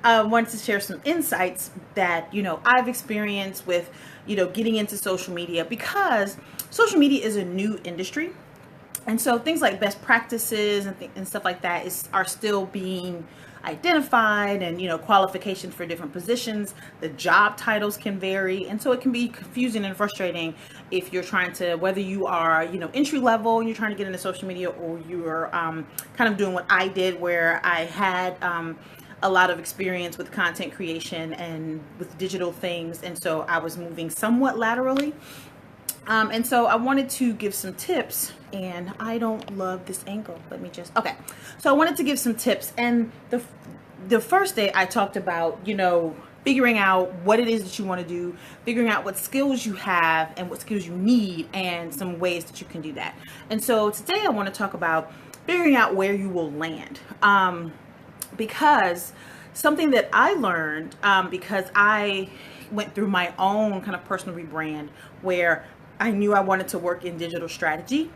wanted to share some insights that, I've experienced with, getting into social media, because social media is a new industry. And so things like best practices and stuff like that are still being identified, and qualifications for different positions. The job titles can vary, and so it can be confusing and frustrating if you're trying to, whether you are entry level and you're trying to get into social media, or you're kind of doing what I did, where I had a lot of experience with content creation and with digital things, and so I was moving somewhat laterally. And so I wanted to give some tips, and I don't love this angle. Let me just, okay. So I wanted to give some tips, and the first day I talked about, figuring out what it is that you want to do, figuring out what skills you have and what skills you need, and some ways that you can do that. And so today I want to talk about figuring out where you will land. Because something that I learned, because I went through my own kind of personal rebrand, where I knew I wanted to work in digital strategy,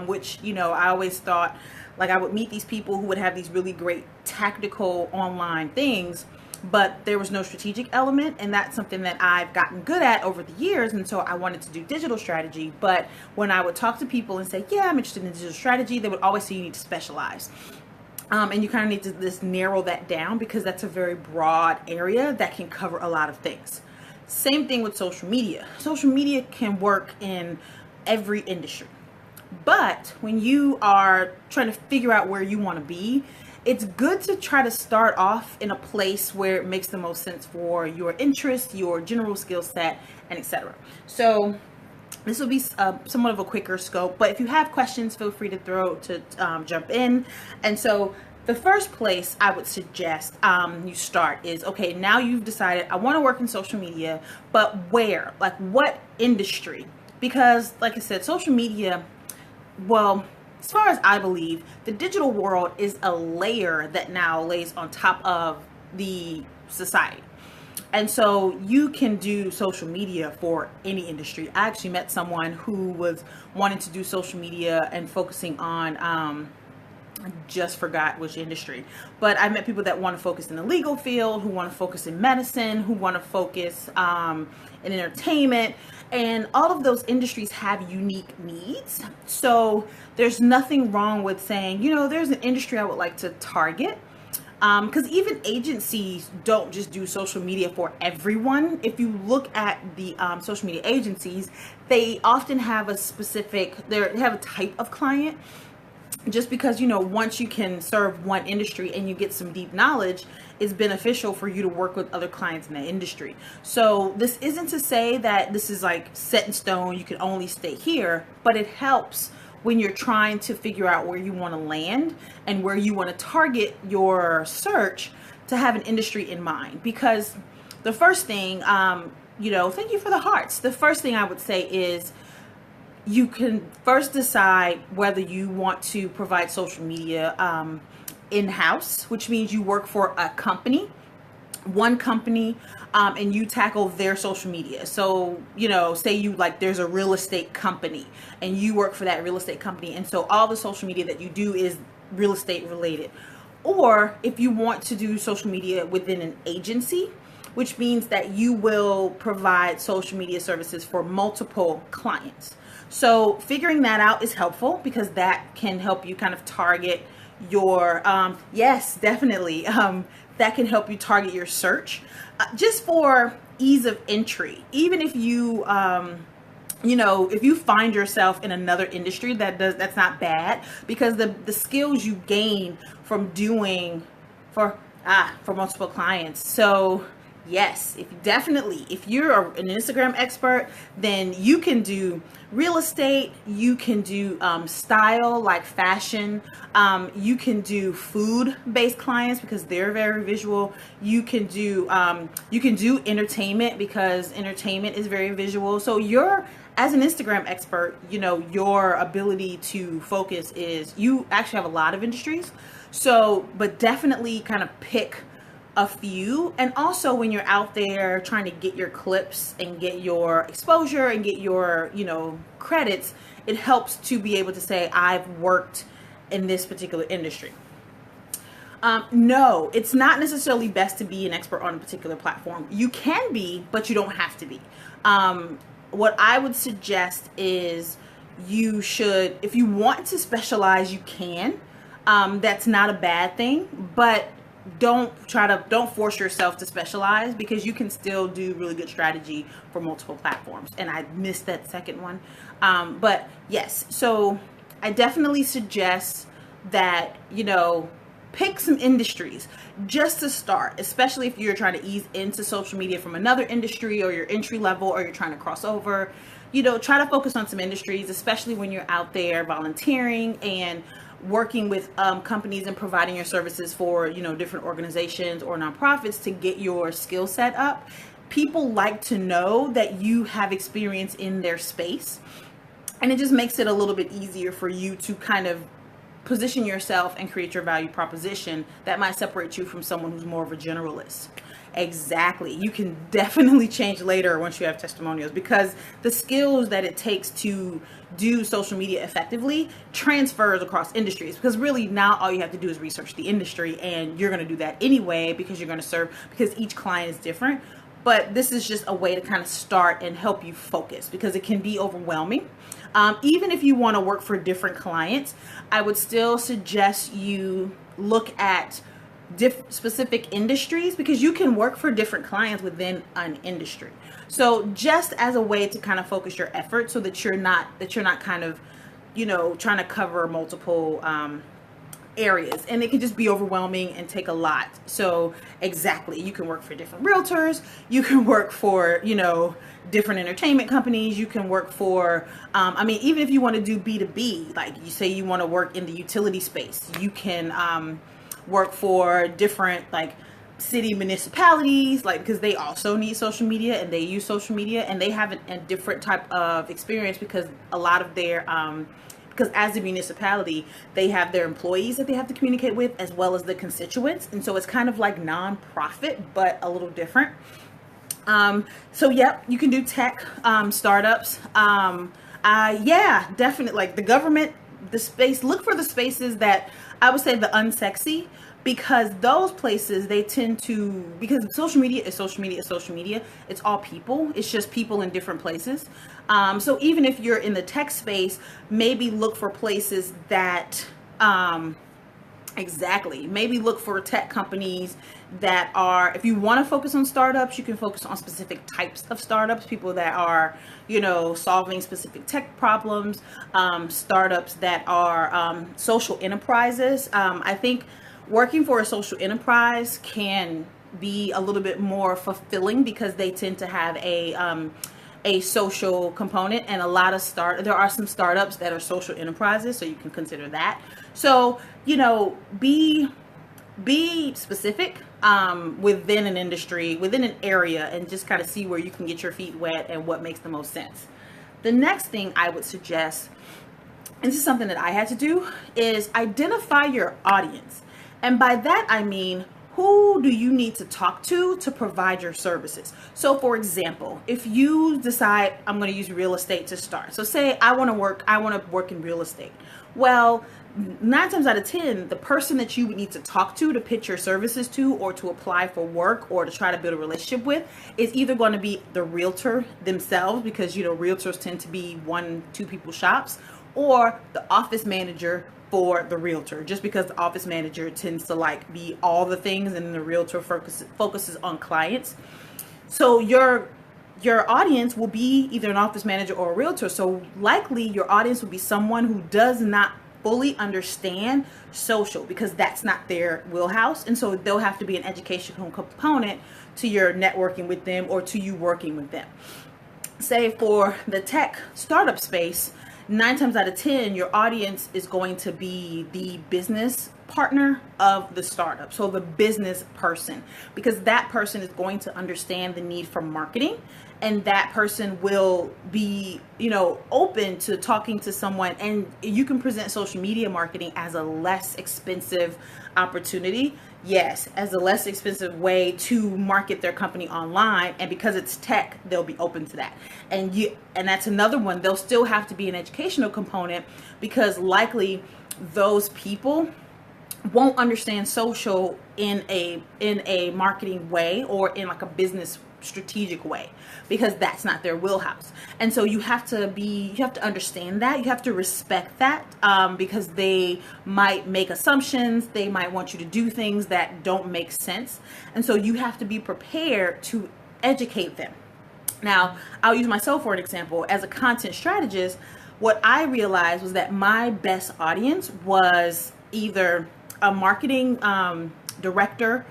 which, I always thought like I would meet these people who would have these really great tactical online things, but there was no strategic element. And that's something that I've gotten good at over the years. And so I wanted to do digital strategy. But when I would talk to people and say, yeah, I'm interested in digital strategy, they would always say you need to specialize. And you kind of need to just narrow that down, because that's a very broad area that can cover a lot of things. Same thing with social media. Social media can work in every industry. But when you are trying to figure out where you want to be, it's good to try to start off in a place where it makes the most sense for your interest, your general skill set, and etc. So this will be somewhat of a quicker scope, but if you have questions, feel free to jump in. And so the first place I would suggest you start is, okay, now you've decided I want to work in social media, but where? Like, what industry? Because like I said, social media, well, as far as I believe, the digital world is a layer that now lays on top of the society. And so you can do social media for any industry. I actually met someone who was wanting to do social media and focusing on, I just forgot which industry, but I met people that want to focus in the legal field, who want to focus in medicine, who want to focus in entertainment. And all of those industries have unique needs. So there's nothing wrong with saying, there's an industry I would like to target. Because even agencies don't just do social media for everyone. If you look at the social media agencies, they often have they have a type of client. Just because, once you can serve one industry and you get some deep knowledge, it's beneficial for you to work with other clients in that industry. So this isn't to say that this is like set in stone, you can only stay here, but it helps when you're trying to figure out where you want to land and where you want to target your search, to have an industry in mind. Because the first thing, thank you for the hearts. The first thing I would say is, you can first decide whether you want to provide social media in-house, which means you work for a company, one company, and you tackle their social media. So, say there's a real estate company and you work for that real estate company. And so all the social media that you do is real estate related. Or if you want to do social media within an agency, which means that you will provide social media services for multiple clients. So figuring that out is helpful, because that can help you kind of target your, yes, definitely. That can help you target your search just for ease of entry. Even if you, if you find yourself in another industry, that's not bad, because the skills you gain from doing for multiple clients. So yes, if you're an Instagram expert, then you can do real estate, you can do style like fashion, you can do food-based clients because they're very visual. You can do entertainment, because entertainment is very visual. So as an Instagram expert, your ability to focus is, you actually have a lot of industries. So, but definitely kind of pick a few. And also when you're out there trying to get your clips and get your exposure and get your, credits, it helps to be able to say, I've worked in this particular industry. No, it's not necessarily best to be an expert on a particular platform. You can be, but you don't have to be. What I would suggest is you should, if you want to specialize, you can. That's not a bad thing, but don't force yourself to specialize, because you can still do really good strategy for multiple platforms. And I missed that second one. But yes, so I definitely suggest that, pick some industries just to start, especially if you're trying to ease into social media from another industry, or you're entry level, or you're trying to cross over. Try to focus on some industries, especially when you're out there volunteering and working with companies and providing your services for, different organizations or nonprofits to get your skill set up. People like to know that you have experience in their space, and it just makes it a little bit easier for you to kind of position yourself and create your value proposition that might separate you from someone who's more of a generalist. Exactly. You can definitely change later once you have testimonials, because the skills that it takes to do social media effectively transfers across industries, because really now all you have to do is research the industry, and you're going to do that anyway because you're going to serve, because each client is different. But this is just a way to kind of start and help you focus, because it can be overwhelming. Even if you want to work for different clients, I would still suggest you look at specific industries, because you can work for different clients within an industry. So just as a way to kind of focus your effort, so that you're not kind of, trying to cover multiple areas, and it can just be overwhelming and take a lot. So exactly, you can work for different realtors, you can work for, different entertainment companies, you can work for, even if you want to do B2B, like you say you want to work in the utility space, you can work for different like city municipalities, like, because they also need social media and they use social media, and they have a different type of experience, because a lot of their because as a municipality, they have their employees that they have to communicate with, as well as the constituents. And so it's kind of like non-profit, but a little different. So yep, you can do tech, startups. Yeah, definitely, like the government, the space, look for the spaces that I would say the unsexy, because those places, they tend to, because social media is social media is social media. It's all people. It's just people in different places. So even if you're in the tech space, maybe look for places that, exactly, maybe look for tech companies that are, if you want to focus on startups, you can focus on specific types of startups, people that are, solving specific tech problems, startups that are social enterprises. I think working for a social enterprise can be a little bit more fulfilling, because they tend to have a social component, and a lot of there are some startups that are social enterprises, so you can consider that. So, be specific within an industry, within an area, and just kind of see where you can get your feet wet and what makes the most sense. The next thing I would suggest, and this is something that I had to do, is identify your audience. And by that, I mean, who do you need to talk to provide your services? So for example, if you decide, I'm going to use real estate to start. So say I want to work in real estate. Well, 9 times out of 10, the person that you would need to talk to pitch your services to, or to apply for work, or to try to build a relationship with, is either going to be the realtor themselves, because, realtors tend to be 1-2 people shops, or the office manager for the realtor, just because the office manager tends to be all the things, and the realtor focuses on clients. So your audience will be either an office manager or a realtor. So likely your audience will be someone who does not fully understand social, because that's not their wheelhouse. And so there'll have to be an educational component to your networking with them, or to you working with them. Say for the tech startup space, 9 times out of 10, your audience is going to be the business partner of the startup. So the business person, because that person is going to understand the need for marketing, and that person will be, open to talking to someone. And you can present social media marketing as a less expensive opportunity. Yes, as a less expensive way to market their company online. And because it's tech, they'll be open to that. And that's another one. There'll still have to be an educational component, because likely those people won't understand social in a marketing way or in like a business strategic way, because that's not their wheelhouse. And so you have to understand that, you have to respect that, because they might make assumptions, they might want you to do things that don't make sense, and so you have to be prepared to educate them. Now, I'll use myself for an example. As a content strategist, what I realized was that my best audience was either a marketing director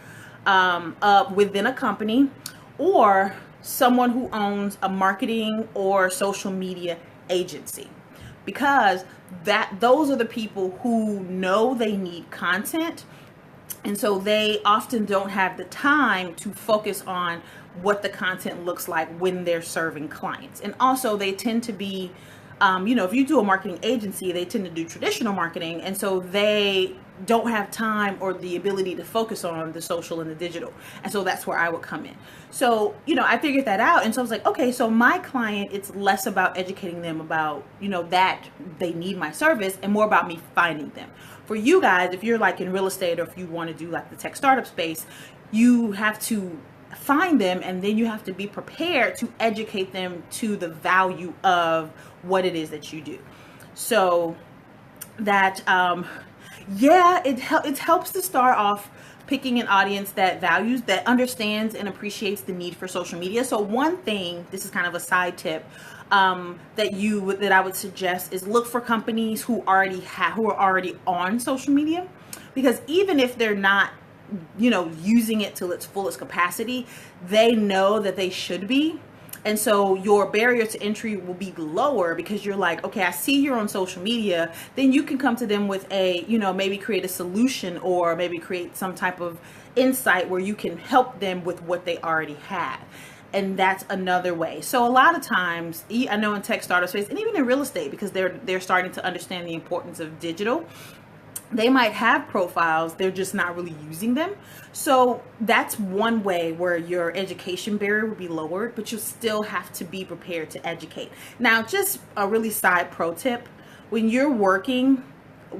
within a company, or someone who owns a marketing or social media agency, because those are the people who know they need content, and so they often don't have the time to focus on what the content looks like when they're serving clients. And also they tend to be, if you do a marketing agency, they tend to do traditional marketing. And so they don't have time or the ability to focus on the social and the digital. And so that's where I would come in. So, I figured that out. And so I was like, okay, so my client, it's less about educating them about, that they need my service, and more about me finding them. For you guys, if you're like in real estate, or if you want to do like the tech startup space, you have to find them, and then you have to be prepared to educate them to the value of what it is that you do. So that, it helps to start off picking an audience that values, that understands and appreciates the need for social media. So one thing, this is kind of a side tip, that I would suggest is look for companies who are already on social media, because even if they're not using it to its fullest capacity, they know that they should be. And so your barrier to entry will be lower, because you're like, okay, I see you're on social media. Then you can come to them with maybe create a solution, or maybe create some type of insight where you can help them with what they already have. And that's another way. So a lot of times, I know in tech startup space, and even in real estate, because they're starting to understand the importance of digital, they might have profiles, they're just not really using them. So that's one way where your education barrier will be lowered, but you still have to be prepared to educate. Now, just a really side pro tip, when you're working,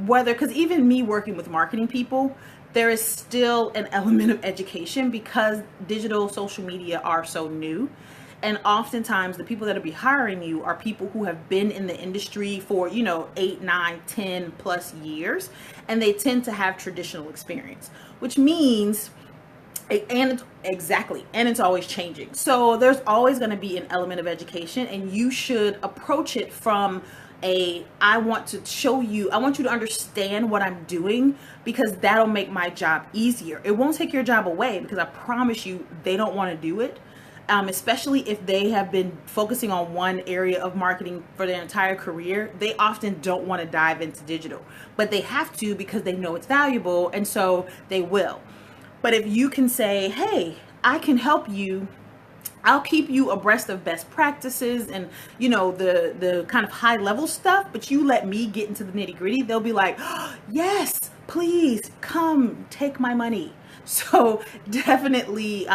because even me working with marketing people, there is still an element of education, because digital social media are so new. And oftentimes the people that will be hiring you are people who have been in the industry for, 8, 9, 10 plus years. And they tend to have traditional experience, which means, and it's always changing. So there's always going to be an element of education, and you should approach it from I want you to understand what I'm doing, because that'll make my job easier. It won't take your job away, because I promise you, they don't want to do it. Especially if they have been focusing on one area of marketing for their entire career, they often don't want to dive into digital, but they have to, because they know it's valuable, and so they will. But if you can say, hey, I can help you, I'll keep you abreast of best practices and, the kind of high level stuff, but you let me get into the nitty gritty, they'll be like, oh, yes, please come take my money. So definitely,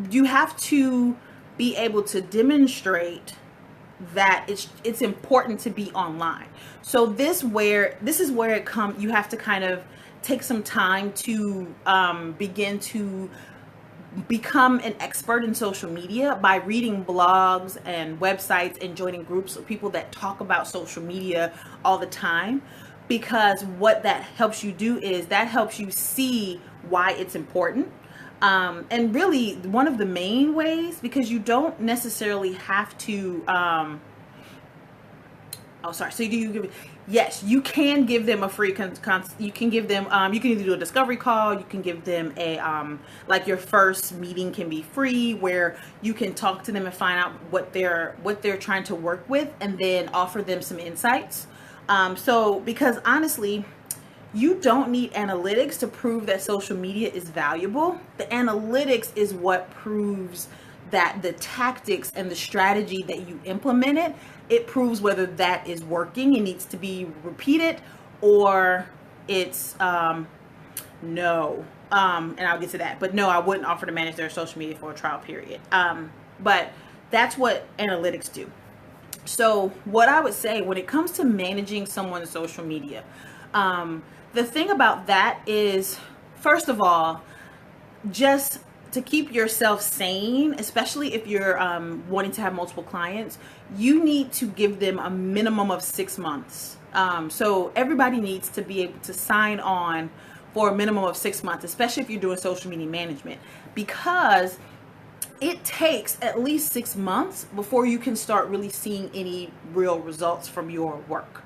you have to be able to demonstrate that it's important to be online. So this is where you have to kind of take some time to begin to become an expert in social media by reading blogs and websites and joining groups of people that talk about social media all the time. Because what that helps you do is that helps you see why it's important. And really one of the main ways, because you don't necessarily have to, yes, you can give them a free, you can give them, you can either do a discovery call, you can give them like your first meeting can be free, where you can talk to them and find out what they're trying to work with, and then offer them some insights. Because honestly, you don't need analytics to prove that social media is valuable. The analytics is what proves that the tactics and the strategy that you implemented, it proves whether that is working, it needs to be repeated, or it's no. And I'll get to that. But no, I wouldn't offer to manage their social media for a trial period. But that's what analytics do. So what I would say when it comes to managing someone's social media, The thing about that is, first of all, just to keep yourself sane, especially if you're wanting to have multiple clients, you need to give them a minimum of 6 months. So everybody needs to be able to sign on for a minimum of 6 months, especially if you're doing social media management, because it takes at least 6 months before you can start really seeing any real results from your work.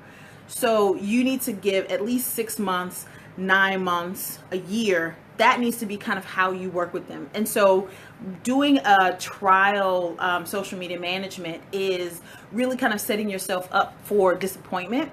So you need to give at least 6 months, 9 months, a year. That needs to be kind of how you work with them. And so doing a trial social media management is really kind of setting yourself up for disappointment,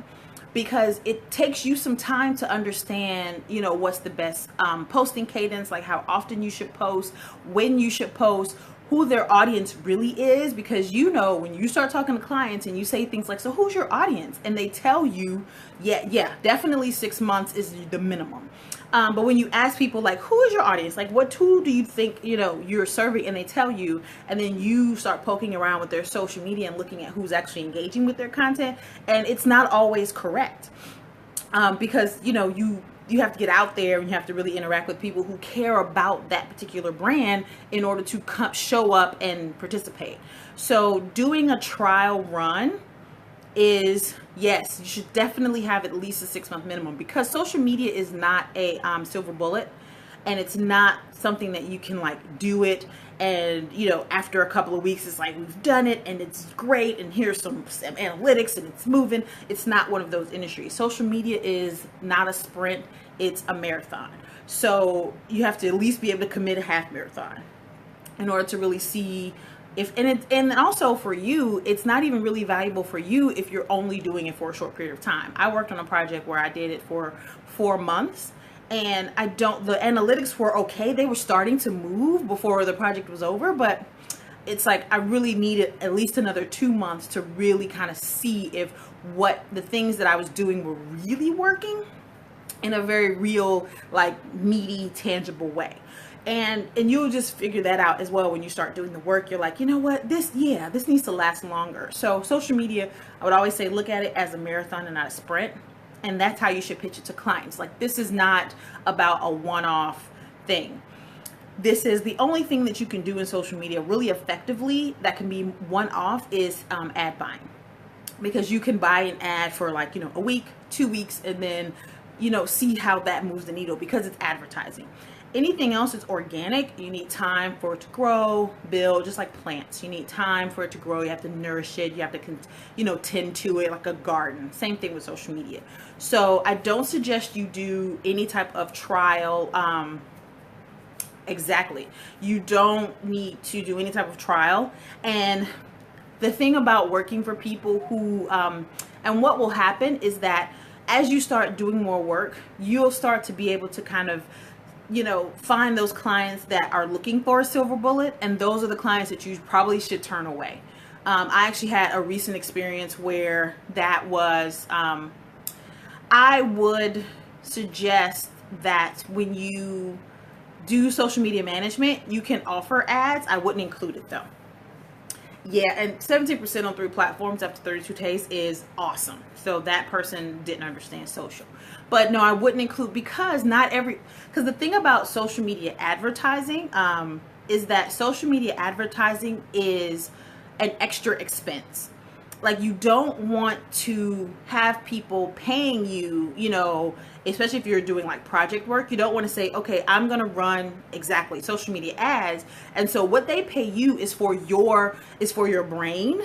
because it takes you some time to understand, what's the best posting cadence, like how often you should post, when you should post, who their audience really is. Because when you start talking to clients and you say things like, so who's your audience? And they tell you, yeah, definitely 6 months is the minimum. But when you ask people like, who is your audience? Like, who do you think, you're serving? And they tell you, and then you start poking around with their social media and looking at who's actually engaging with their content. And it's not always correct. Because, you have to get out there and you have to really interact with people who care about that particular brand in order to show up and participate. So doing a trial run is, yes, you should definitely have at least a 6 month minimum, because social media is not a silver bullet, and it's not something that you can do it and after a couple of weeks it's like, we've done it and it's great and here's some analytics and it's moving. It's not one of those industries. Social media is not a sprint, it's a marathon. So you have to at least be able to commit a half marathon in order to really see and also for you, it's not even really valuable for you if you're only doing it for a short period of time. I worked on a project where I did it for 4 months, and the analytics were okay. They were starting to move before the project was over, but it's like I really needed at least another 2 months to really kind of see if what the things that I was doing were really working in a very real, meaty, tangible way. And you'll just figure that out as well when you start doing the work. You're like, you know what, this needs to last longer. So social media, I would always say, look at it as a marathon and not a sprint. And that's how you should pitch it to clients. This is not about a one-off thing. This is the only thing that you can do in social media really effectively that can be one-off is ad buying. Because you can buy an ad for a week, 2 weeks, and then, see how that moves the needle, because it's advertising. Anything else is organic. You need time for it to grow, build, just like plants. You need time for it to grow. You have to nourish it. You have to, tend to it like a garden. Same thing with social media. So I don't suggest you do any type of trial. Exactly. You don't need to do any type of trial. And the thing about working for people who, and what will happen is that as you start doing more work, you'll start to be able to kind of find those clients that are looking for a silver bullet, and those are the clients that you probably should turn away. I actually had a recent experience where that was, I would suggest that when you do social media management, you can offer ads. I wouldn't include it though. Yeah, and 17% on 3 platforms after 32 days is awesome. So that person didn't understand social. But no, I wouldn't include, because because the thing about social media advertising is that social media advertising is an extra expense. You don't want to have people paying you, especially if you're doing project work. You don't want to say, okay, I'm going to run exactly social media ads. And so what they pay you is for your brain,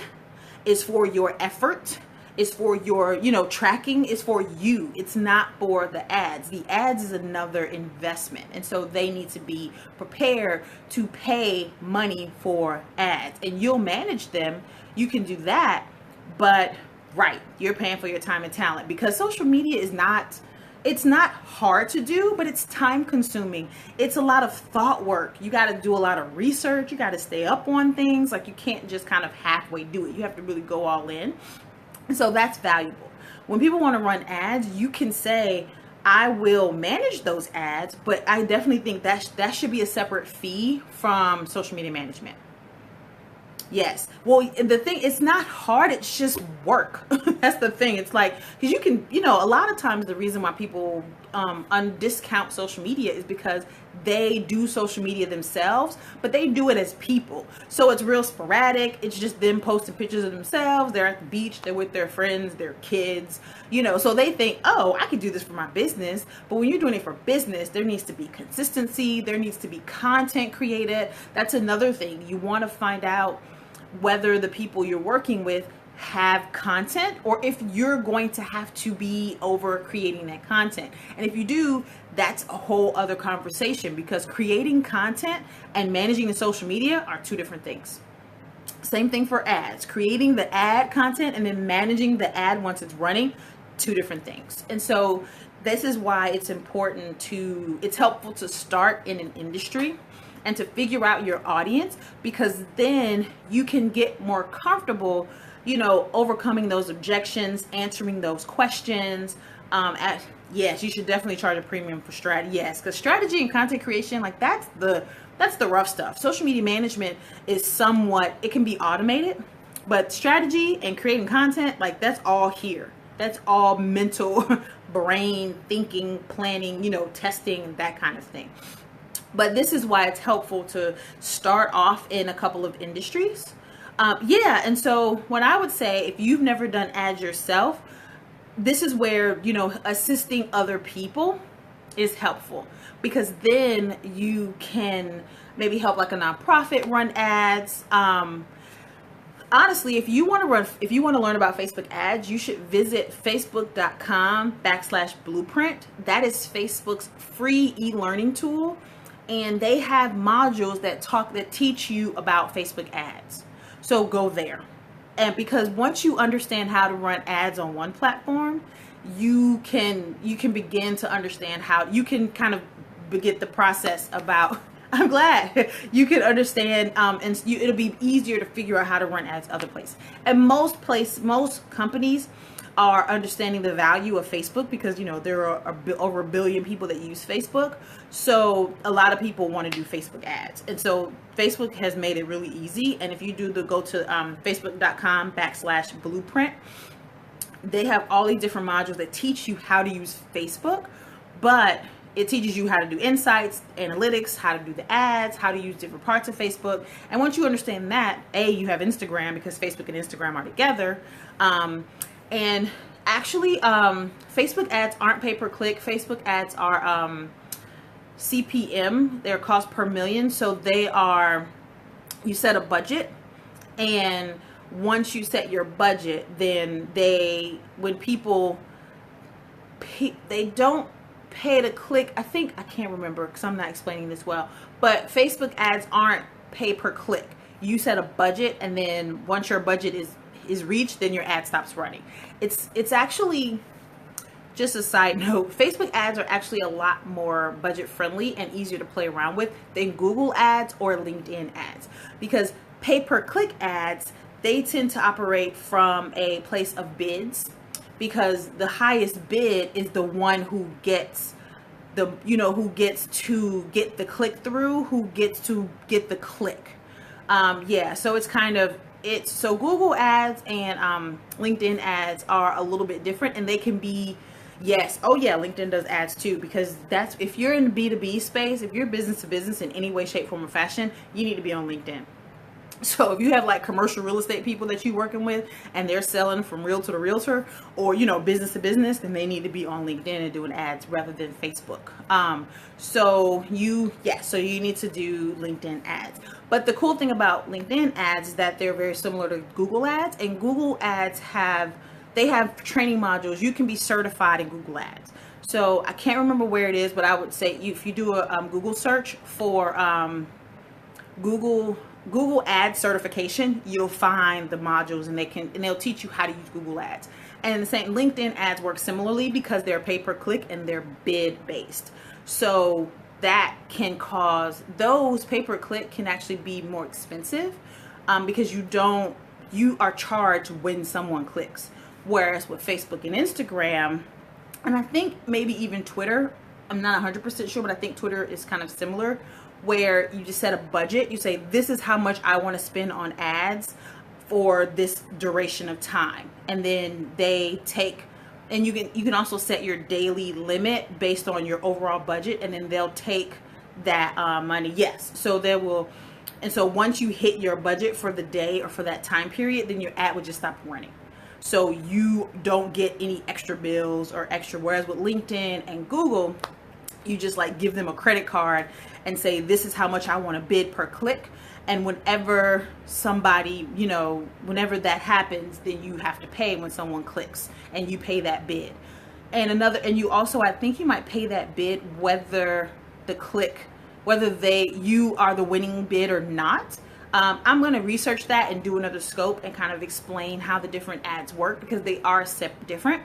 is for your effort, is for your, tracking, is for you. It's not for the ads. The ads is another investment. And so they need to be prepared to pay money for ads, and you'll manage them. You can do that. But right, you're paying for your time and talent, because social media is it's not hard to do, but it's time consuming. It's a lot of thought work. You got to do a lot of research. You got to stay up on things. You can't just kind of halfway do it. You have to really go all in. And so that's valuable. When people want to run ads, you can say, I will manage those ads, but I definitely think that should be a separate fee from social media management. Yes. Well, the thing, it's not hard. It's just work. That's the thing. It's like, because you can, a lot of times the reason why people discount social media is because they do social media themselves, but they do it as people. So it's real sporadic. It's just them posting pictures of themselves. They're at the beach. They're with their friends, their kids, so they think, oh, I can do this for my business. But when you're doing it for business, there needs to be consistency. There needs to be content created. That's another thing. You want to find out whether the people you're working with have content, or if you're going to have to be over creating that content. And if you do, that's a whole other conversation, because creating content and managing the social media are two different things. Same thing for ads. Creating the ad content and then managing the ad once it's running, two different things. And so this is why it's helpful to start in an industry and to figure out your audience, because then you can get more comfortable, overcoming those objections, answering those questions. Yes, you should definitely charge a premium for strategy. Yes, because strategy and content creation, like that's the rough stuff. Social media management is it can be automated, but strategy and creating content, like that's all here. That's all mental brain thinking, planning, testing, that kind of thing. But this is why it's helpful to start off in a couple of industries. And so what I would say, if you've never done ads yourself, this is where, assisting other people is helpful, because then you can maybe help like a nonprofit run ads. Honestly, if you want to learn about Facebook ads, you should visit facebook.com/blueprint. That is Facebook's free e-learning tool. And they have modules that teach you about Facebook ads. So go there. And because once you understand how to run ads on one platform, you can begin to understand how you can kind of get the process about, I'm glad you can understand, it'll be easier to figure out how to run ads other places. And most companies are understanding the value of Facebook, because there are over 1 billion people that use Facebook. So a lot of people want to do Facebook ads, and so Facebook has made it really easy. And if you go to facebook.com/blueprint, they have all these different modules that teach you how to use Facebook, but it teaches you how to do insights, analytics, how to do the ads, how to use different parts of Facebook. And once you understand that, you have Instagram, because Facebook and Instagram are together. And actually, Facebook ads aren't pay-per-click. Facebook ads are CPM. They're cost per million. So you set a budget, and once you set your budget, then when people they don't pay to click. I can't remember because I'm not explaining this well, but Facebook ads aren't pay-per-click. You set a budget, and then once your budget is reached, then your ad stops running. It's actually, just a side note, Facebook ads are actually a lot more budget friendly and easier to play around with than Google ads or LinkedIn ads, because pay-per-click ads, they tend to operate from a place of bids, because the highest bid is the one who gets to get the click through, who gets to get the click. So it's so Google ads and LinkedIn ads are a little bit different, and they can be, LinkedIn does ads too, because if you're in the B2B space, if you're business to business in any way, shape, form, or fashion, you need to be on LinkedIn. So if you have like commercial real estate people that you're working with, and they're selling from realtor to realtor, or business to business, then they need to be on LinkedIn and doing ads rather than Facebook. So you need to do LinkedIn ads. But the cool thing about LinkedIn ads is that they're very similar to Google ads, and Google ads have training modules. You can be certified in Google ads. So I can't remember where it is, but I would say if you do a Google search for Google Ads certification, you'll find the modules, and they'll teach you how to use Google Ads. And the same LinkedIn ads work similarly, because they're pay-per-click and they're bid-based. So that can cause, those pay-per-click can actually be more expensive, because you are charged when someone clicks. Whereas with Facebook and Instagram, and I think maybe even Twitter, I'm not 100% sure, but I think Twitter is kind of similar, where you just set a budget. You say, this is how much I want to spend on ads for this duration of time. And then they take, and you can also set your daily limit based on your overall budget, and then they'll take that money. Yes. So they will. And so once you hit your budget for the day or for that time period, then your ad would just stop running. So you don't get any extra bills or extra, whereas with LinkedIn and Google, you just like give them a credit card and say, this is how much I want to bid per click. And whenever somebody, whenever that happens, then you have to pay when someone clicks, and you pay that bid. And you also, I think you might pay that bid whether you are the winning bid or not. I'm going to research that and do another scope and kind of explain how the different ads work, because they are different.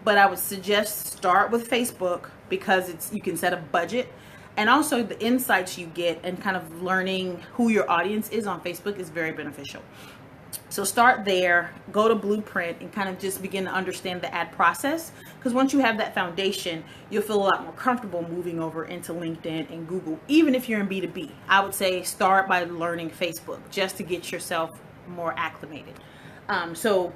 But I would suggest start with Facebook, because you can set a budget, and also the insights you get and kind of learning who your audience is on Facebook is very beneficial. So start there, go to Blueprint, and kind of just begin to understand the ad process. Because once you have that foundation, you'll feel a lot more comfortable moving over into LinkedIn and Google. Even if you're in B2B, I would say start by learning Facebook just to get yourself more acclimated. So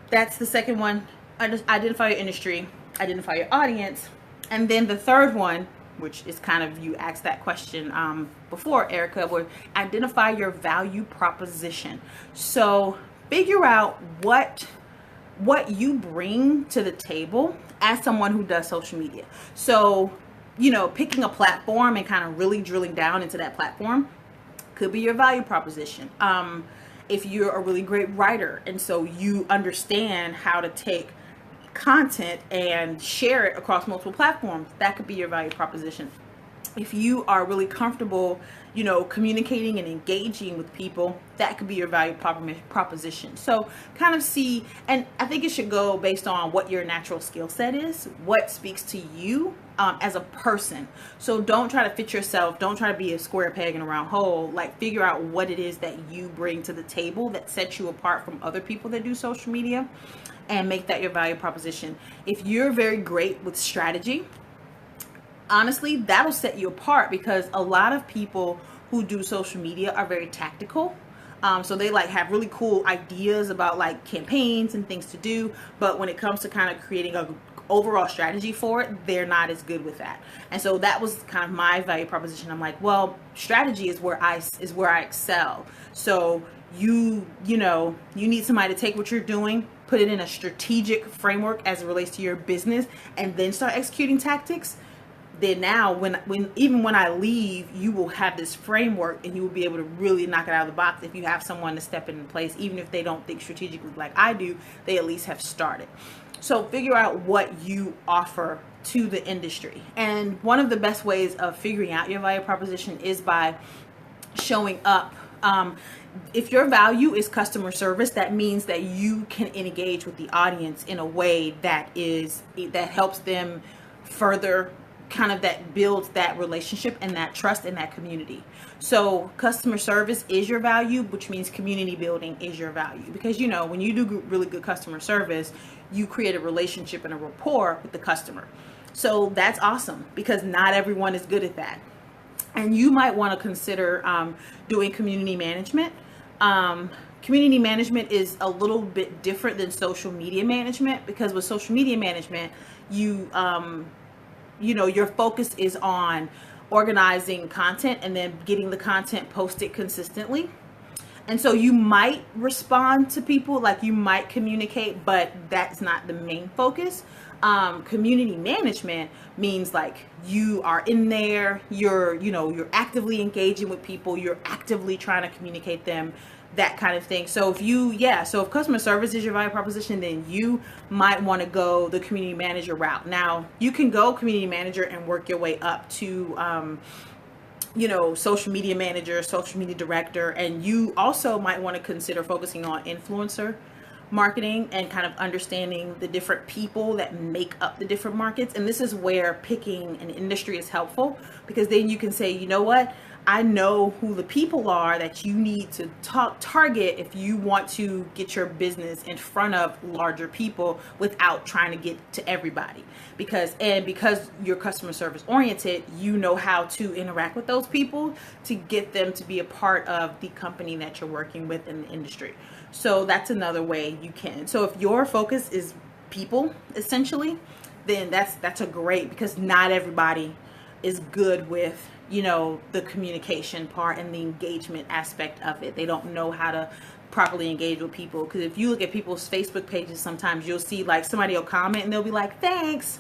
that's the second one. Identify your industry, identify your audience. And then the third one, which is kind of, you asked that question before, Erica, would identify your value proposition. So figure out what you bring to the table as someone who does social media. So, picking a platform and kind of really drilling down into that platform could be your value proposition. If you're a really great writer, and so you understand how to take content and share it across multiple platforms, that could be your value proposition. If you are really comfortable, communicating and engaging with people, that could be your value proposition. So kind of see, and I think it should go based on what your natural skill set is, what speaks to you as a person. So don't try to fit yourself. Don't try to be a square peg in a round hole. Like, figure out what it is that you bring to the table that sets you apart from other people that do social media, and make that your value proposition. If you're very great with strategy, honestly, that'll set you apart, because a lot of people who do social media are very tactical. So they have really cool ideas about campaigns and things to do, but when it comes to kind of creating a overall strategy for it, they're not as good with that. And so that was kind of my value proposition. I'm like, well, strategy is where I excel. So you need somebody to take what you're doing, put it in a strategic framework as it relates to your business, and then start executing tactics. Then now when I leave, you will have this framework, and you will be able to really knock it out of the box. If you have someone to step in place, even if they don't think strategically like I do, they at least have started. So figure out what you offer to the industry. And one of the best ways of figuring out your value proposition is by showing up. If your value is customer service, that means that you can engage with the audience in a way that helps them further, kind of that builds that relationship and that trust in that community. So customer service is your value, which means community building is your value, because when you do really good customer service, you create a relationship and a rapport with the customer. So that's awesome, because not everyone is good at that. And you might want to consider doing community management. Community management is a little bit different than social media management, because with social media management, your focus is on organizing content and then getting the content posted consistently. And so you might respond to people, you might communicate, but that's not the main focus. Community management means you are in there, you're actively engaging with people, you're actively trying to communicate them, that kind of thing. So if customer service is your value proposition, then you might want to go the community manager route. Now, you can go community manager and work your way up to social media manager, social media director, and you also might want to consider focusing on influencer marketing and kind of understanding the different people that make up the different markets. And this is where picking an industry is helpful, because then you can say, you know what, I know who the people are that you need to target if you want to get your business in front of larger people without trying to get to everybody. Because you're customer service oriented, you know how to interact with those people to get them to be a part of the company that you're working with in the industry. So that's another way you can. So if your focus is people, essentially, then that's a great, because not everybody is good with, you know, the communication part and the engagement aspect of it. They don't know how to properly engage with people. Because if you look at people's Facebook pages, sometimes you'll see like somebody will comment and they'll be like, thanks,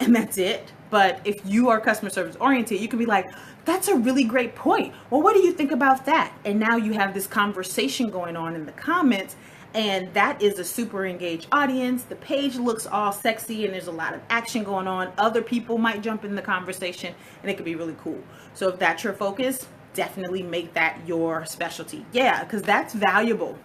and that's it. But if you are customer service oriented, you can be like, that's a really great point. Well, what do you think about that? And now you have this conversation going on in the comments, and that is a super engaged audience. The page looks all sexy and there's a lot of action going on. Other people might jump in the conversation and it could be really cool. So if that's your focus, definitely make that your specialty. Yeah, because that's valuable.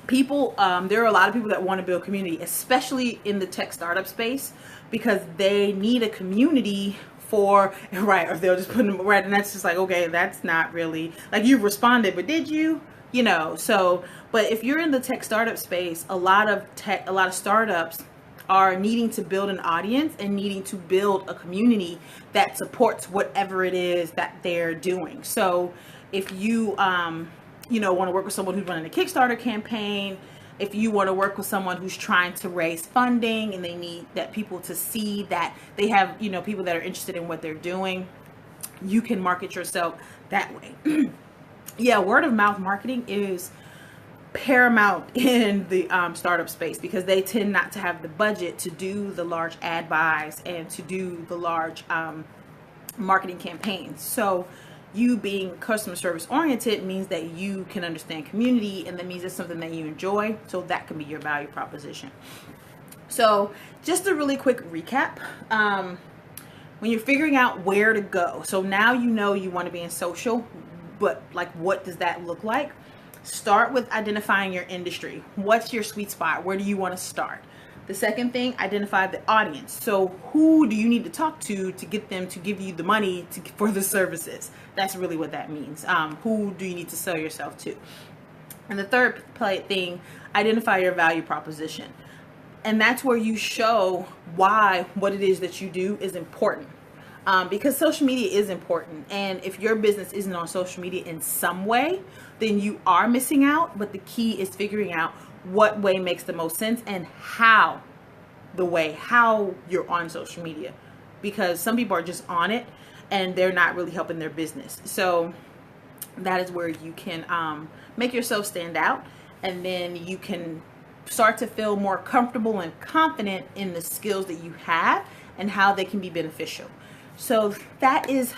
People, there are a lot of people that want to build community, especially in the tech startup space, because they need a community for, right, or they'll just put them right, and that's just like, okay, that's not really, like, you've responded, but did you? You know, so, but if you're in the tech startup space, a lot of startups are needing to build an audience and needing to build a community that supports whatever it is that they're doing. So if you, you know, want to work with someone who's running a Kickstarter campaign, if you want to work with someone who's trying to raise funding and they need that people to see that they have, you know, people that are interested in what they're doing, you can market yourself that way. Yeah, word of mouth marketing is paramount in the startup space, because they tend not to have the budget to do the large ad buys and to do the large marketing campaigns. So you being customer service oriented means that you can understand community, and that means it's something that you enjoy. So that can be your value proposition. So just a really quick recap. When you're figuring out where to go, so now you know you want to be in social, but like, what does that look like? Start with identifying your industry. What's your sweet spot? Where do you want to start? The second thing, identify the audience. So who do you need to talk to get them to give you the money for the services? That's really what that means. Who do you need to sell yourself to? And the third thing, identify your value proposition. And that's where you show why what it is that you do is important. Because social media is important. And if your business isn't on social media in some way, then you are missing out. But the key is figuring out what way makes the most sense and how you're on social media. Because some people are just on it and they're not really helping their business. So that is where you can make yourself stand out, and then you can start to feel more comfortable and confident in the skills that you have and how they can be beneficial. So that is